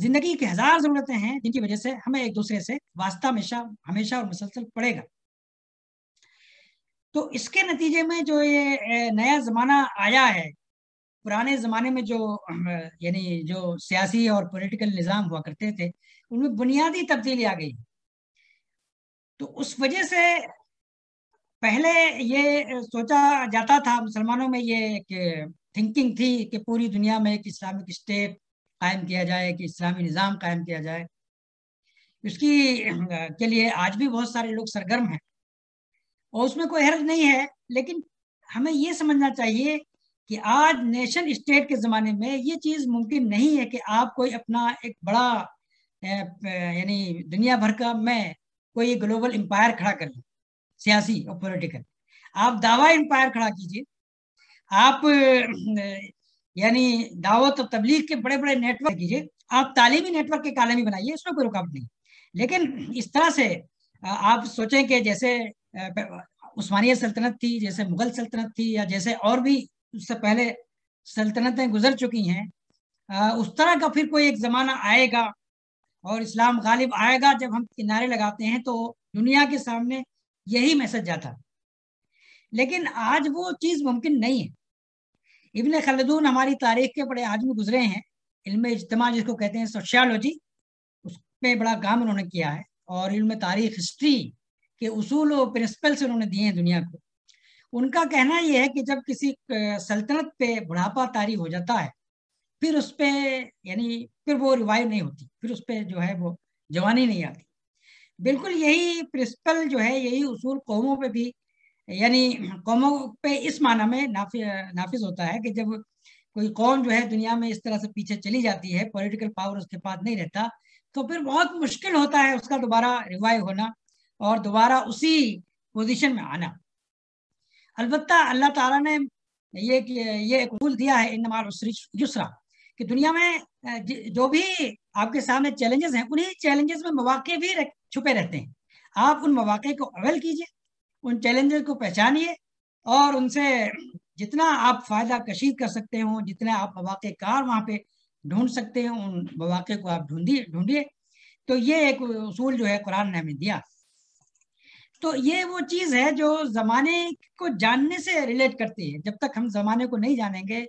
زندگی کی ہزار ضرورتیں ہیں جن کی وجہ سے ہمیں ایک دوسرے سے واسطہ ہمیشہ اور مسلسل پڑے گا. تو اس کے نتیجے میں جو یہ نیا زمانہ آیا ہے، پرانے زمانے میں جو یعنی جو سیاسی اور پولیٹیکل نظام ہوا کرتے تھے ان میں بنیادی تبدیلی آ گئی. تو اس وجہ سے پہلے یہ سوچا جاتا تھا مسلمانوں میں، یہ ایک تھنکنگ تھی کہ پوری دنیا میں ایک اسلامک اسٹیٹ قائم کیا جائے، کہ اسلامی نظام قائم کیا جائے. اس کی کے لیے آج بھی بہت سارے لوگ سرگرم ہیں اور اس میں کوئی حرج نہیں ہے، لیکن ہمیں یہ سمجھنا چاہیے کہ آج نیشن اسٹیٹ کے زمانے میں یہ چیز ممکن نہیں ہے کہ آپ کوئی اپنا ایک بڑا یعنی دنیا بھر کا میں کوئی گلوبل امپائر کھڑا کر لیں، سیاسی اور پولیٹیکل. آپ دعوی امپائر کھڑا کیجئے، آپ یعنی دعوت و تبلیغ کے بڑے بڑے نیٹ ورک کیجیے، آپ تعلیمی نیٹ ورک کے عالمی بنائیے، اس میں کوئی رکاوٹ نہیں. لیکن اس طرح سے آپ سوچیں کہ جیسے عثمانیہ سلطنت تھی، جیسے مغل سلطنت تھی، یا جیسے اور بھی اس سے پہلے سلطنتیں گزر چکی ہیں، اس طرح کا پھر کوئی ایک زمانہ آئے گا اور اسلام غالب آئے گا. جب ہم کنارے لگاتے ہیں تو دنیا کے سامنے یہی میسج جاتا، لیکن آج وہ چیز ممکن نہیں ہے. ابن خلدون ہماری تاریخ کے بڑے آدمی گزرے ہیں، علم اجتماع جس کو کہتے ہیں، سوشیالوجی، اس پہ بڑا کام انہوں نے کیا ہے، اور علم تاریخ ہسٹری کے اصول و پرنسپلس انہوں نے دیے ہیں دنیا کو. ان کا کہنا یہ ہے کہ جب کسی سلطنت پہ بڑھاپا طاری ہو جاتا ہے، پھر اس پہ یعنی پھر وہ ریوائیو نہیں ہوتی، پھر اس پہ جو ہے وہ جوانی نہیں آتی. بالکل یہی پرنسپل جو ہے، یہی اصول قوموں پہ بھی، یعنی قوموں پہ اس معنی میں نافذ ہوتا ہے کہ جب کوئی قوم جو ہے دنیا میں اس طرح سے پیچھے چلی جاتی ہے، پولیٹیکل پاور اس کے پاس نہیں رہتا، تو پھر بہت مشکل ہوتا ہے اس کا دوبارہ ریوائیو ہونا اور دوبارہ اسی پوزیشن میں آنا. البتہ اللہ تعالیٰ نے یہ ایک اصول دیا ہے، انما العسر یسرا، کہ دنیا میں جو بھی آپ کے سامنے چیلنجز ہیں، انہی چیلنجز میں مواقع بھی چھپے رہتے ہیں. آپ ان مواقع کو اویل کیجئے، ان چیلنجز کو پہچانیے، اور ان سے جتنا آپ فائدہ کشید کر سکتے ہوں، جتنا آپ مواقع کار وہاں پہ ڈھونڈ سکتے ہیں، ان مواقع کو آپ ڈھونڈیے. تو یہ ایک اصول جو ہے قرآن نے ہمیں دیا. تو یہ وہ چیز ہے جو زمانے کو جاننے سے ریلیٹ کرتی ہے. جب تک ہم زمانے کو نہیں جانیں گے،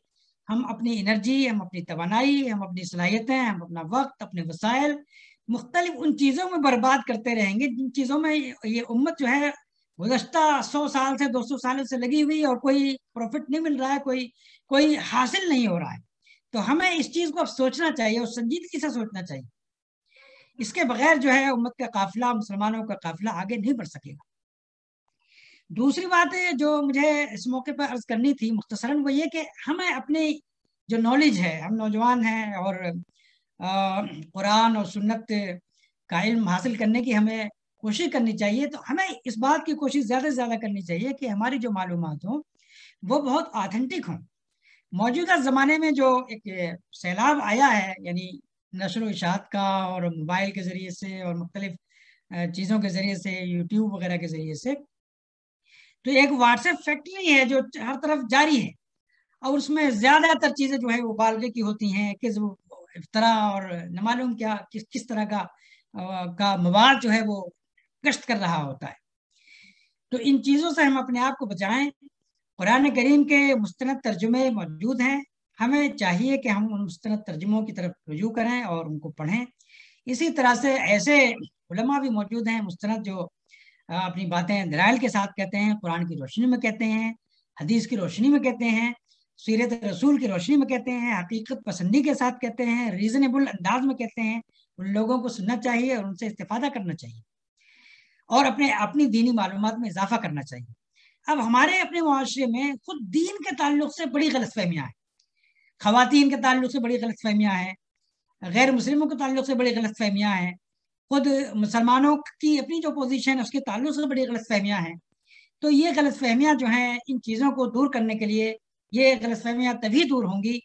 ہم اپنی انرجی، ہم اپنی توانائی، ہم اپنی صلاحیتیں، ہم اپنا وقت، اپنے وسائل مختلف ان چیزوں میں برباد کرتے رہیں گے جن چیزوں میں یہ امت جو ہے گزشتہ 100 سال سے 200 سال سے لگی ہوئی، اور کوئی پروفٹ نہیں مل رہا ہے، کوئی حاصل نہیں ہو رہا ہے. تو ہمیں اس چیز کو اب سوچنا چاہیے اور سنجیدگی سے سوچنا چاہیے. اس کے بغیر جو ہے امت کا قافلہ، مسلمانوں کا قافلہ آگے نہیں بڑھ سکے گا. دوسری بات جو مجھے اس موقع پر عرض کرنی تھی مختصراً، وہ یہ کہ ہمیں اپنی جو نالج ہے، ہم نوجوان ہیں اور قرآن اور سنت کا علم حاصل کرنے کی ہمیں کوشش کرنی چاہیے. تو ہمیں اس بات کی کوشش زیادہ سے زیادہ کرنی چاہیے کہ ہماری جو معلومات ہوں وہ بہت آتھینٹک ہوں. موجودہ زمانے میں جو ایک سیلاب آیا ہے، یعنی نشر و اشاعت کا، اور موبائل کے ذریعے سے، اور مختلف چیزوں کے ذریعے سے، یوٹیوب وغیرہ کے ذریعے سے، تو ایک واٹس ایپ فیکٹری ہے جو ہر طرف جاری ہے، اور اس میں زیادہ تر چیزیں جو ہے وہ مبالغے کی ہوتی ہیں، کہ افطرا اور نہ معلوم کیا کس طرح کا مواد جو ہے وہ گشت کر رہا ہوتا ہے. تو ان چیزوں سے ہم اپنے آپ کو بچائیں. قرآن کریم کے مستند ترجمے موجود ہیں، ہمیں چاہیے کہ ہم ان مستند ترجموں کی طرف رجوع کریں اور ان کو پڑھیں. اسی طرح سے ایسے علماء بھی موجود ہیں مستند، جو اپنی باتیں دلائل کے ساتھ کہتے ہیں، قرآن کی روشنی میں کہتے ہیں، حدیث کی روشنی میں کہتے ہیں، سیرت رسول کی روشنی میں کہتے ہیں، حقیقت پسندی کے ساتھ کہتے ہیں، ریزنیبل انداز میں کہتے ہیں. ان لوگوں کو سننا چاہیے اور ان سے استفادہ کرنا چاہیے، اور اپنی دینی معلومات میں اضافہ کرنا چاہیے. اب ہمارے اپنے معاشرے میں خود دین کے تعلق سے بڑی غلط فہمیاں ہیں، خواتین کے تعلق سے بڑی غلط فہمیاں ہیں، غیر مسلموں کے تعلق سے بڑی غلط فہمیاں ہیں، خود مسلمانوں کی اپنی جو پوزیشن ہے اس کے تعلق سے بڑی غلط فہمیاں ہیں. تو یہ غلط فہمیاں جو ہیں، ان چیزوں کو دور کرنے کے لیے، یہ غلط فہمیاں تبھی دور ہوں گی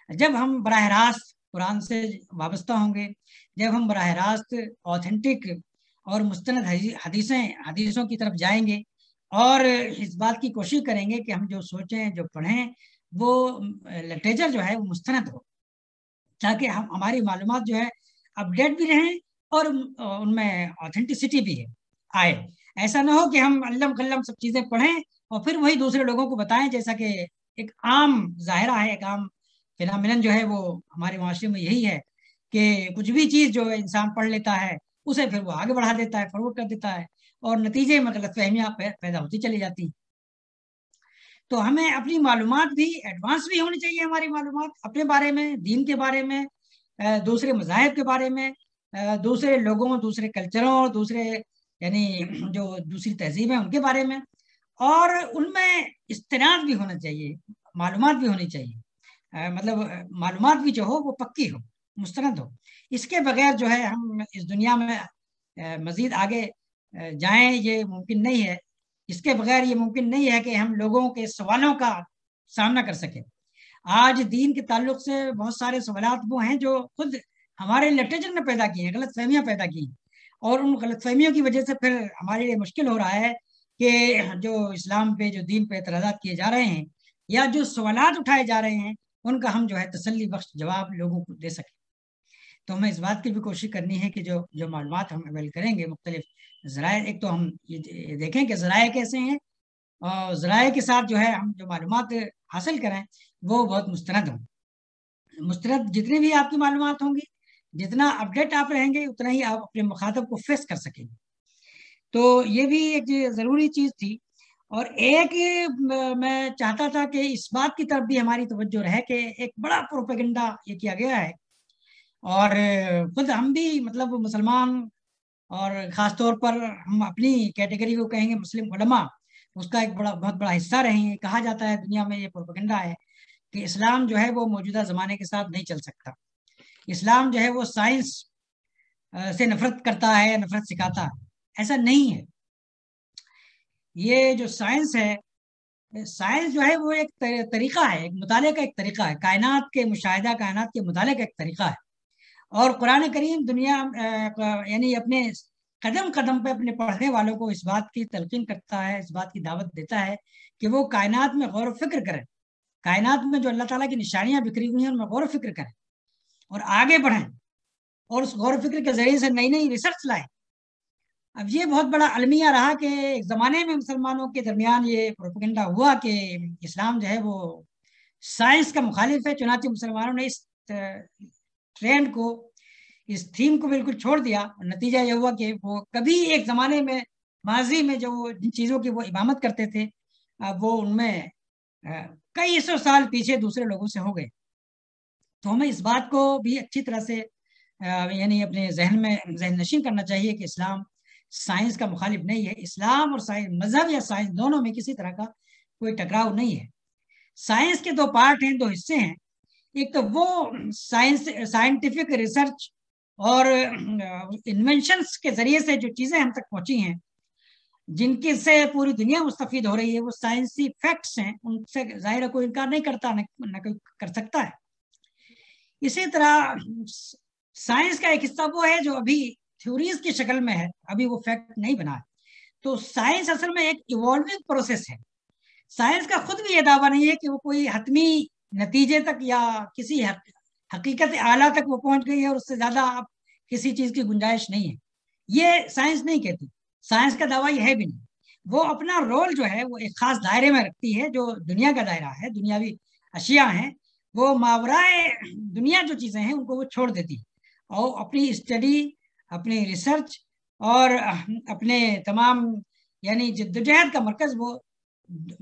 جب ہم براہ راست قرآن سے وابستہ ہوں گے، جب ہم براہ راست آتھینٹک اور مستند حدیثوں کی طرف جائیں گے، اور اس بات کی کوشش کریں گے کہ ہم جو سوچیں، جو پڑھیں، وہ لٹریچر جو ہے وہ مستند ہو، تاکہ ہماری معلومات جو ہے اپڈیٹ بھی رہیں اور ان میں آتھینٹسٹی بھی آئے. ایسا نہ ہو کہ ہم علم قلم سب چیزیں پڑھیں اور پھر وہی دوسرے لوگوں کو بتائیں، جیسا کہ ایک عام ظاہرہ ہے، ایک عام فینامینن جو ہے وہ ہمارے معاشرے میں یہی ہے کہ کچھ بھی چیز جو انسان پڑھ لیتا ہے اسے پھر وہ آگے بڑھا دیتا ہے، فارورڈ کر دیتا ہے، اور نتیجے میں غلط فہمیاں پیدا ہوتی چلی جاتی ہیں. تو ہمیں اپنی معلومات بھی ایڈوانس بھی ہونی چاہیے، ہماری معلومات اپنے بارے میں، دین کے بارے میں، دوسرے مذاہب کے بارے میں، دوسرے لوگوں، دوسرے کلچروں، دوسرے یعنی جو دوسری تہذیب ہیں ان کے بارے میں، اور ان میں استناد بھی ہونا چاہیے، معلومات بھی ہونی چاہیے، مطلب معلومات بھی جو ہو وہ پکی ہو، مستند ہو. اس کے بغیر جو ہے ہم اس دنیا میں مزید آگے جائیں یہ ممکن نہیں ہے. اس کے بغیر یہ ممکن نہیں ہے کہ ہم لوگوں کے سوالوں کا سامنا کر سکیں. آج دین کے تعلق سے بہت سارے سوالات وہ ہیں جو خود ہمارے لٹریچر نے پیدا کی ہیں، غلط فہمیاں پیدا کی ہیں، اور ان غلط فہمیوں کی وجہ سے پھر ہمارے لیے مشکل ہو رہا ہے کہ جو اسلام پہ، جو دین پہ اعتراضات کیے جا رہے ہیں یا جو سوالات اٹھائے جا رہے ہیں ان کا ہم جو ہے تسلی بخش جواب لوگوں کو دے سکیں. تو ہمیں اس بات کی بھی کوشش کرنی ہے کہ جو معلومات ہم اویل کریں گے مختلف ذرائع، ایک تو ہم یہ دیکھیں کہ ذرائع کیسے ہیں، اور ذرائع کے ساتھ جو ہے ہم جو معلومات حاصل کریں وہ بہت مستند ہوں. مستند جتنی بھی آپ کی معلومات ہوں گی، جتنا اپڈیٹ آپ رہیں گے، اتنا ہی آپ اپنے مخاطب کو فیس کر سکیں گے. تو یہ بھی ایک ضروری چیز تھی. اور ایک میں چاہتا تھا کہ اس بات کی طرف بھی ہماری توجہ رہے کہ ایک بڑا پروپیگنڈا یہ کیا گیا ہے، اور خود ہم بھی مطلب مسلمان، اور خاص طور پر ہم اپنی کیٹیگری کو کہیں گے مسلم علماء، اس کا ایک بہت بڑا حصہ رہے ہیں. کہا جاتا ہے دنیا میں یہ پروپیگنڈا ہے کہ اسلام جو ہے وہ موجودہ زمانے کے ساتھ نہیں چل سکتا، اسلام جو ہے وہ سائنس سے نفرت کرتا ہے، نفرت سکھاتا ہے. ایسا نہیں ہے. یہ جو سائنس ہے، سائنس جو ہے وہ ایک طریقہ ہے، ایک مطالعے کا ایک طریقہ ہے، کائنات کے مشاہدہ، کائنات کے مطالعے کا ایک طریقہ ہے. اور قرآن کریم دنیا یعنی اپنے قدم قدم پہ اپنے پڑھنے والوں کو اس بات کی تلقین کرتا ہے، اس بات کی دعوت دیتا ہے کہ وہ کائنات میں غور و فکر کریں، کائنات میں جو اللہ تعالیٰ کی نشانیاں بکھری ہوئی ہیں ان میں غور و فکر کریں اور آگے بڑھیں، اور اس غور و فکر کے ذریعے سے نئی نئی ریسرچ لائیں. اب یہ بہت بڑا المیہ رہا کہ ایک زمانے میں مسلمانوں کے درمیان یہ پروپیگنڈا ہوا کہ اسلام جو ہے وہ سائنس کا مخالف ہے، چنانچہ مسلمانوں نے اس ٹرینڈ کو، اس تھیم کو بالکل چھوڑ دیا. نتیجہ یہ ہوا کہ وہ کبھی ایک زمانے میں، ماضی میں جو جن چیزوں کی وہ امامت کرتے تھے، وہ ان میں کئی سو سال پیچھے دوسرے لوگوں سے ہو گئے. تو ہمیں اس بات کو بھی اچھی طرح سے یعنی اپنے ذہن میں ذہن نشین کرنا چاہیے کہ اسلام سائنس کا مخالف نہیں ہے. اسلام اور سائنس، مذہب یا سائنس، دونوں میں کسی طرح کا کوئی ٹکراؤ نہیں ہے. سائنس کے دو پارٹ ہیں، دو حصے ہیں. ایک تو وہ سائنٹیفک ریسرچ اور انوینشنس کے ذریعے سے جو چیزیں ہم تک پہنچی ہیں، جن کی سے پوری دنیا مستفید ہو رہی ہے، وہ سائنسی فیکٹس ہیں، ان سے ظاہر کوئی انکار نہیں کرتا، نہ کوئی کر سکتا ہے. اسی طرح سائنس کا ایک حصہ وہ ہے جو ابھی تھیوریز کی شکل میں ہے، ابھی وہ فیکٹ نہیں بنا ہے. تو سائنس اصل میں ایک ایوالونگ پروسیس ہے. سائنس کا خود بھی یہ دعویٰ نہیں ہے کہ وہ کوئی حتمی نتیجے تک یا کسی حقیقت اعلیٰ تک وہ پہنچ گئی ہے اور اس سے زیادہ اب کسی چیز کی گنجائش نہیں ہے. یہ سائنس نہیں کہتی. سائنس کا دعویٰ یہ ہے بھی نہیں. وہ اپنا رول جو ہے وہ ایک خاص دائرے میں رکھتی ہے، جو دنیا کا دائرہ ہے، دنیاوی اشیاء ہیں، وہ ماورائے دنیا جو چیزیں ہیں ان کو وہ چھوڑ دیتی اور اپنی اسٹڈی، اپنی ریسرچ اور اپنے تمام یعنی جدوجہد کا مرکز وہ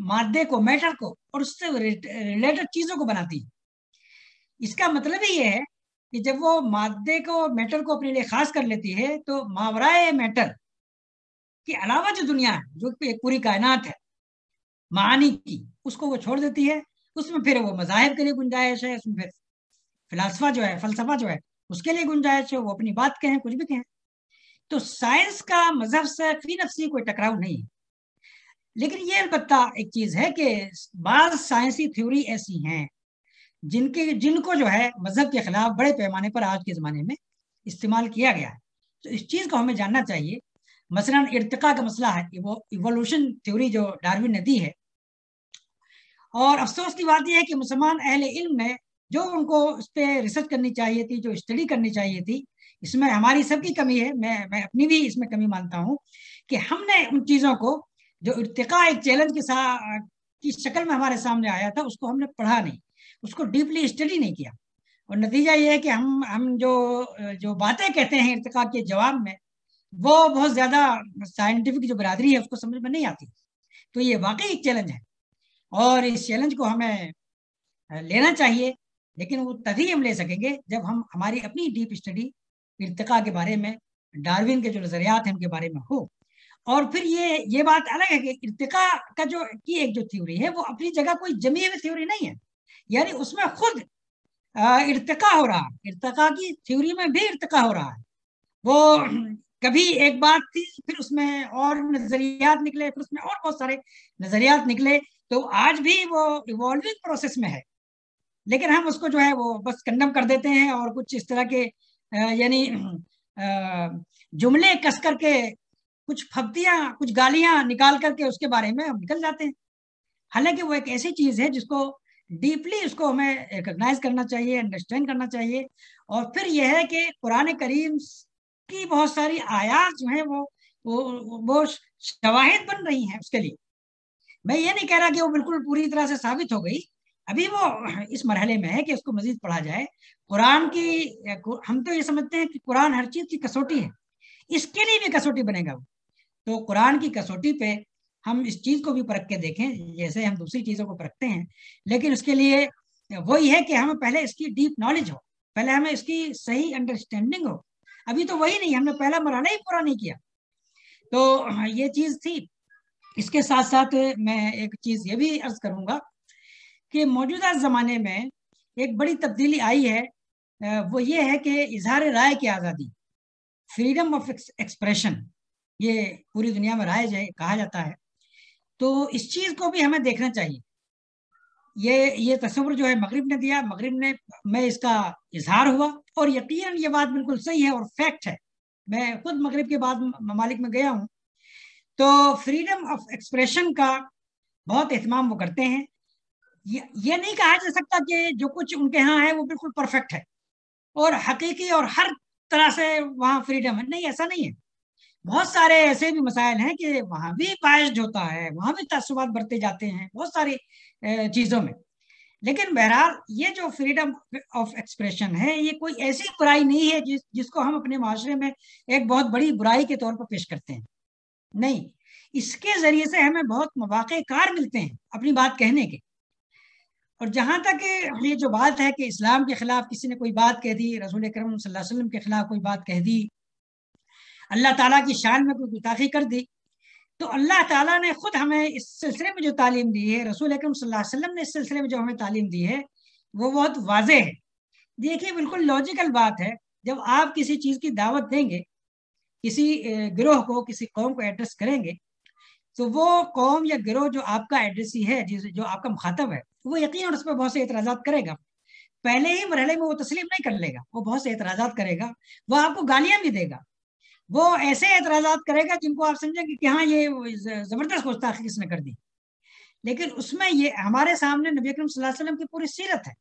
مادے کو، میٹر کو اور اس سے ریلیٹڈ چیزوں کو بناتی. اس کا مطلب ہی یہ ہے کہ جب وہ مادے کو، میٹر کو اپنے لیے خاص کر لیتی ہے تو ماورائے میٹر کے علاوہ جو دنیا ہے، جو پوری کائنات ہے معانی کی، اس کو وہ چھوڑ دیتی ہے. اس میں پھر وہ مذاہب کے لیے گنجائش ہے، اس میں پھر فلسفہ جو ہے اس کے لیے گنجائش ہے، وہ اپنی بات کہیں، کچھ بھی کہیں. تو سائنس کا مذہب سے فی نفسی کوئی ٹکراؤ نہیں ہے. لیکن یہ البتہ ایک چیز ہے کہ بعض سائنسی تھیوری ایسی ہیں جن کو جو ہے مذہب کے خلاف بڑے پیمانے پر آج کے زمانے میں استعمال کیا گیا ہے. تو اس چیز کو ہمیں جاننا چاہیے. مثلا ارتقاء کا مسئلہ ہے، وہ ایوولوشن تھیوری جو ڈاروین نے دی ہے، اور افسوس کی بات یہ ہے کہ مسلمان اہل علم نے جو ان کو اس پہ ریسرچ کرنی چاہیے تھی، جو اسٹڈی کرنی چاہیے تھی، اس میں ہماری سب کی کمی ہے، میں اپنی بھی اس میں کمی مانتا ہوں کہ ہم نے ان چیزوں کو جو ارتقاء ایک چیلنج کے ساتھ کی شکل میں ہمارے سامنے آیا تھا اس کو ہم نے پڑھا نہیں، اس کو ڈیپلی اسٹڈی نہیں کیا، اور نتیجہ یہ ہے کہ ہم جو باتیں کہتے ہیں ارتقاء کے جواب میں، وہ بہت زیادہ سائنٹیفک جو برادری ہے اس کو سمجھ میں نہیں آتی. تو یہ واقعی ایک چیلنج ہے، اور اس چیلنج کو ہمیں لینا چاہیے، لیکن وہ تبھی ہم لے سکیں گے جب ہم ہماری اپنی ڈیپ اسٹڈی ارتقاء کے بارے میں، ڈاروین کے جو نظریات ہیں ان کے بارے میں ہو. اور پھر یہ بات الگ ہے کہ ارتقاء کا کی ایک جو تھیوری ہے وہ اپنی جگہ کوئی جمی ہوئی تھیوری نہیں ہے، یعنی اس میں خود ارتقاء ہو رہا ہے، ارتقاء کی تھیوری میں بھی ارتقاء ہو رہا ہے. وہ کبھی ایک بات تھی، پھر اس میں اور نظریات نکلے، پھر اس میں اور بہت سارے نظریات نکلے، تو آج بھی وہ ایوالونگ پروسیس میں ہے، لیکن ہم اس کو جو ہے وہ بس کنڈم کر دیتے ہیں، اور کچھ اس طرح کے یعنی جملے کس کر کے، کچھ پھبتیاں، کچھ گالیاں نکال کر کے اس کے بارے میں ہم نکل جاتے ہیں. حالانکہ وہ ایک ایسی چیز ہے جس کو ڈیپلی اس کو ہمیں ریکگنائز کرنا چاہیے، انڈرسٹینڈ کرنا چاہیے. اور پھر یہ ہے کہ قرآن کریم کی بہت ساری آیات جو ہیں وہ شواہد بن رہی ہیں اس کے لیے. میں یہ نہیں کہہ رہا کہ وہ بالکل پوری طرح سے ثابت ہو گئی، ابھی وہ اس مرحلے میں ہے کہ اس کو مزید پڑھا جائے. قرآن کی ہم تو یہ سمجھتے ہیں کہ قرآن ہر چیز کی کسوٹی ہے، اس کے لیے بھی کسوٹی بنے گا وہ. تو قرآن کی کسوٹی پہ ہم اس چیز کو بھی پرکھ کے دیکھیں جیسے ہم دوسری چیزوں کو پرکھتے ہیں، لیکن اس کے لیے وہی ہے کہ ہمیں پہلے اس کی ڈیپ نالج ہو، پہلے ہمیں اس کی صحیح انڈرسٹینڈنگ ہو. ابھی تو وہی نہیں، ہم نے پہلا مرحلہ ہی پورا نہیں کیا. تو یہ چیز تھی. اس کے ساتھ ساتھ میں ایک چیز یہ بھی عرض کروں گا کہ موجودہ زمانے میں ایک بڑی تبدیلی آئی ہے، وہ یہ ہے کہ اظہار رائے کی آزادی، فریڈم آف ایکسپریشن، یہ پوری دنیا میں رائج ہے، کہا جاتا ہے. تو اس چیز کو بھی ہمیں دیکھنا چاہیے. یہ تصور جو ہے مغرب نے دیا، مغرب میں اس کا اظہار ہوا، اور یقیناً یہ بات بالکل صحیح ہے اور فیکٹ ہے. میں خود مغرب کے بعد ممالک میں گیا ہوں، تو فریڈم آف ایکسپریشن کا بہت اہتمام وہ کرتے ہیں. یہ نہیں کہا جا سکتا کہ جو کچھ ان کے ہاں ہے وہ بالکل پرفیکٹ ہے اور حقیقی اور ہر طرح سے وہاں فریڈم ہے، نہیں، ایسا نہیں ہے. بہت سارے ایسے بھی مسائل ہیں کہ وہاں بھی بائسڈ ہوتا ہے، وہاں بھی تعصبات برتے جاتے ہیں بہت ساری چیزوں میں. لیکن بہرحال یہ جو فریڈم آف ایکسپریشن ہے یہ کوئی ایسی برائی نہیں ہے جس کو ہم اپنے معاشرے میں ایک بہت بڑی برائی کے طور پر پیش کرتے ہیں. نہیں، اس کے ذریعے سے ہمیں بہت مواقع کار ملتے ہیں اپنی بات کہنے کے. اور جہاں تک یہ جو بات ہے کہ اسلام کے خلاف کسی نے کوئی بات کہہ دی، رسول اکرم صلی اللہ علیہ وسلم کے خلاف کوئی بات کہہ دی، اللہ تعالیٰ کی شان میں کوئی گستاخی کر دی، تو اللہ تعالیٰ نے خود ہمیں اس سلسلے میں جو تعلیم دی ہے، رسول اکرم صلی اللہ علیہ وسلم نے اس سلسلے میں جو ہمیں تعلیم دی ہے وہ بہت واضح ہے. دیکھیے بالکل لاجیکل بات ہے، جب آپ کسی چیز کی دعوت دیں گے، کسی گروہ کو، کسی قوم کو ایڈریس کریں گے، تو وہ قوم یا گروہ جو آپ کا ایڈریسی ہے، جو آپ کا مخاطب ہے، وہ یقیناً اس پہ بہت سے اعتراضات کرے گا. پہلے ہی مرحلے میں وہ تسلیم نہیں کر لے گا، وہ بہت سے اعتراضات کرے گا، وہ آپ کو گالیاں بھی دے گا، وہ ایسے اعتراضات کرے گا جن کو آپ سمجھیں گے کہ ہاں یہ زبردست گستاخی کس نے کر دی. لیکن اس میں یہ ہمارے سامنے نبی اکرم صلی اللہ علیہ وسلم کی پوری سیرت ہے.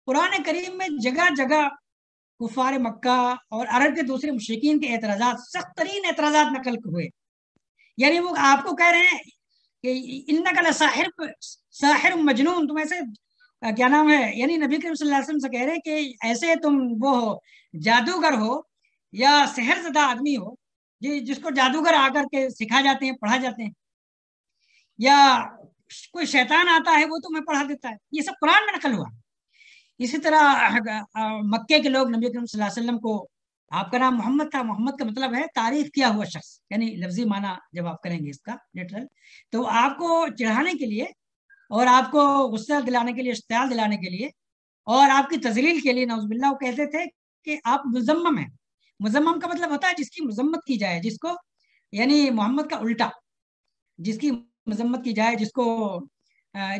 قرآن کریم میں جگہ جگہ کفار مکہ اور عرب کے دوسرے مشرکین کے اعتراضات، سخت ترین اعتراضات نقل ہوئے. یعنی وہ آپ کو کہہ رہے ہیں کہ انک لساحر مجنون، تم ایسے کیا نام ہے، یعنی نبی کریم صلی اللہ علیہ وسلم سے کہہ رہے ہیں کہ ایسے تم وہ جادوگر ہو یا سحر زدہ آدمی ہو جس کو جادوگر آ کر کے سکھا جاتے ہیں، پڑھا جاتے ہیں، یا کوئی شیطان آتا ہے وہ تمہیں پڑھا دیتا ہے. یہ سب قرآن میں نقل ہوا. اسی طرح مکے کے لوگ نبی کریم صلی اللہ علیہ وسلم کو، آپ کا نام محمد تھا، محمد کا مطلب ہے تعریف کیا ہوا شخص، یعنی لفظی معنی جب آپ کریں گے اس کا لیٹرل، تو آپ کو چڑھانے کے لیے اور آپ کو غصہ دلانے کے لیے، اشتعال دلانے کے لیے اور آپ کی تذلیل کے لیے، نعوذ باللہ، وہ کہتے تھے کہ آپ مذمم ہیں. مذمم کا مطلب ہوتا ہے جس کی مذمت کی جائے، جس کو، یعنی محمد کا الٹا، جس کی مذمت کی جائے،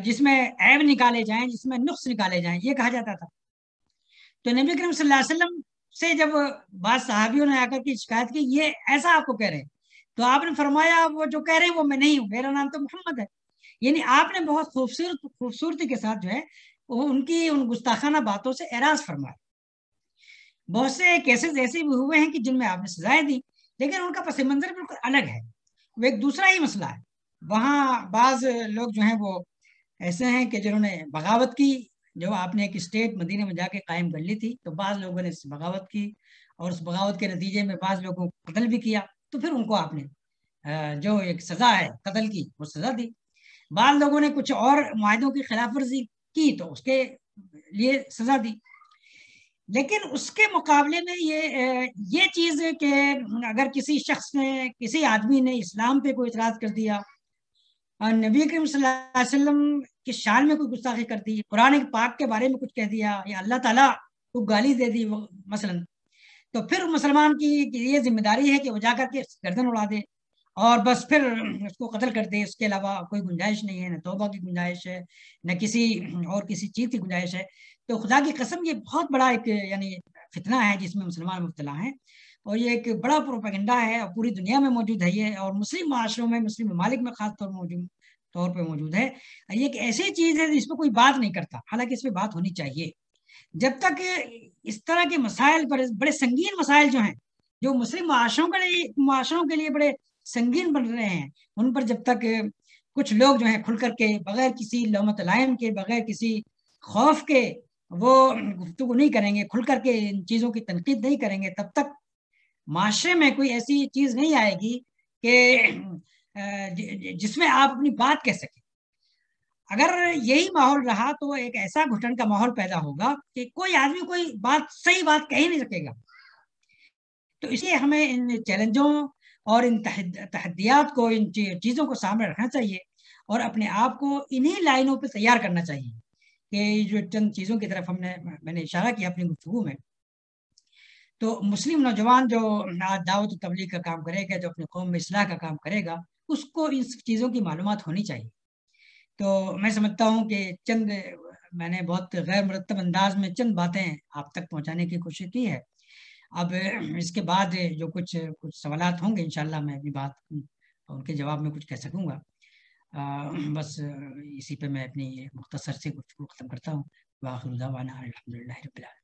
جس میں عیب نکالے جائیں، جس میں نقص نکالے جائیں، یہ کہا جاتا تھا. تو نبی کریم صلی اللہ علیہ وسلم سے جب بعض صحابیوں نے آ کر کی شکایت کی یہ ایسا آپ کو کہہ رہے ہیں، تو آپ نے فرمایا وہ جو کہہ رہے ہیں وہ میں نہیں ہوں، میرا نام تو محمد ہے. یعنی آپ نے بہت خوبصورتی کے ساتھ جو ہے ان کی ان گستاخانہ باتوں سے اعراض فرمایا. بہت سے کیسز ایسے بھی ہوئے ہیں کہ جن میں آپ نے سزائیں دی، لیکن ان کا پس منظر بالکل الگ ہے، وہ ایک دوسرا ہی مسئلہ ہے۔ وہاں بعض لوگ جو ہیں وہ ایسے ہیں کہ جنہوں نے بغاوت کی، جو آپ نے ایک اسٹیٹ مدینے میں جا کے قائم کر لی تھی، تو بعض لوگوں نے اس بغاوت کی، اور اس بغاوت کے نتیجے میں بعض لوگوں کو قتل بھی کیا، تو پھر ان کو آپ نے جو ایک سزا ہے قتل کی وہ سزا دی۔ بعض لوگوں نے کچھ اور معاہدوں کی خلاف ورزی کی تو اس کے لیے سزا دی۔ لیکن اس کے مقابلے میں یہ چیز ہے کہ اگر کسی شخص نے، کسی آدمی نے اسلام پہ کوئی اعتراض کر دیا، اور نبی کریم صلی اللہ علیہ وسلم کی شان میں کوئی گستاخی کر دی، قرآن پاک کے بارے میں کچھ کہہ دیا، یا اللہ تعالیٰ کو گالی دے دی مثلا، تو پھر مسلمان کی یہ ذمہ داری ہے کہ وہ جا کر کے گردن اڑا دے اور بس پھر اس کو قتل کر دے۔ اس کے علاوہ کوئی گنجائش نہیں ہے، نہ توبہ کی گنجائش ہے، نہ کسی اور کسی چیز کی گنجائش ہے۔ تو خدا کی قسم یہ بہت بڑا ایک یعنی فتنہ ہے جس میں مسلمان مبتلا ہیں، اور یہ ایک بڑا پروپیگنڈا ہے، اور پوری دنیا میں موجود ہے یہ، اور مسلم معاشروں میں، مسلم ممالک میں خاص طور پہ موجود ہے۔ یہ ایک ایسی چیز ہے جس پہ کوئی بات نہیں کرتا، حالانکہ اس پہ بات ہونی چاہیے۔ جب تک اس طرح کے مسائل پر، بڑے سنگین مسائل جو ہیں، جو مسلم معاشروں کے لیے بڑے سنگین بن رہے ہیں، ان پر جب تک کچھ لوگ جو ہیں کھل کر کے، بغیر کسی لومت لائم کے، بغیر کسی خوف کے وہ گفتگو نہیں کریں گے، کھل کر کے ان چیزوں کی تنقید نہیں کریں گے، تب تک معاشرے میں کوئی ایسی چیز نہیں آئے گی کہ جس میں آپ اپنی بات کہہ سکیں۔ اگر یہی ماحول رہا تو ایک ایسا گھٹن کا ماحول پیدا ہوگا کہ کوئی آدمی کوئی صحیح بات کہہ نہیں سکے گا۔ تو اس لیے ہمیں ان چیلنجوں اور ان تحدیات کو، ان چیزوں کو سامنے رکھنا چاہیے، اور اپنے آپ کو انہی لائنوں پہ تیار کرنا چاہیے کہ جو چند چیزوں کی طرف میں نے اشارہ کیا اپنی گفتگو میں۔ تو مسلم نوجوان جو دعوت و تبلیغ کا کام کرے گا، جو اپنی قوم میں اصلاح کا کام کرے گا، اس کو ان چیزوں کی معلومات ہونی چاہیے۔ تو میں سمجھتا ہوں کہ میں نے بہت غیر مرتب انداز میں چند باتیں آپ تک پہنچانے کی کوشش کی ہے۔ اب اس کے بعد جو کچھ سوالات ہوں گے انشاءاللہ میں اپنی بات ان کے جواب میں کچھ کہہ سکوں گا۔ بس اسی پہ میں اپنی مختصر سے گفتگو ختم کرتا ہوں۔ وآخر دعوانا الحمدللہ رب العالمین۔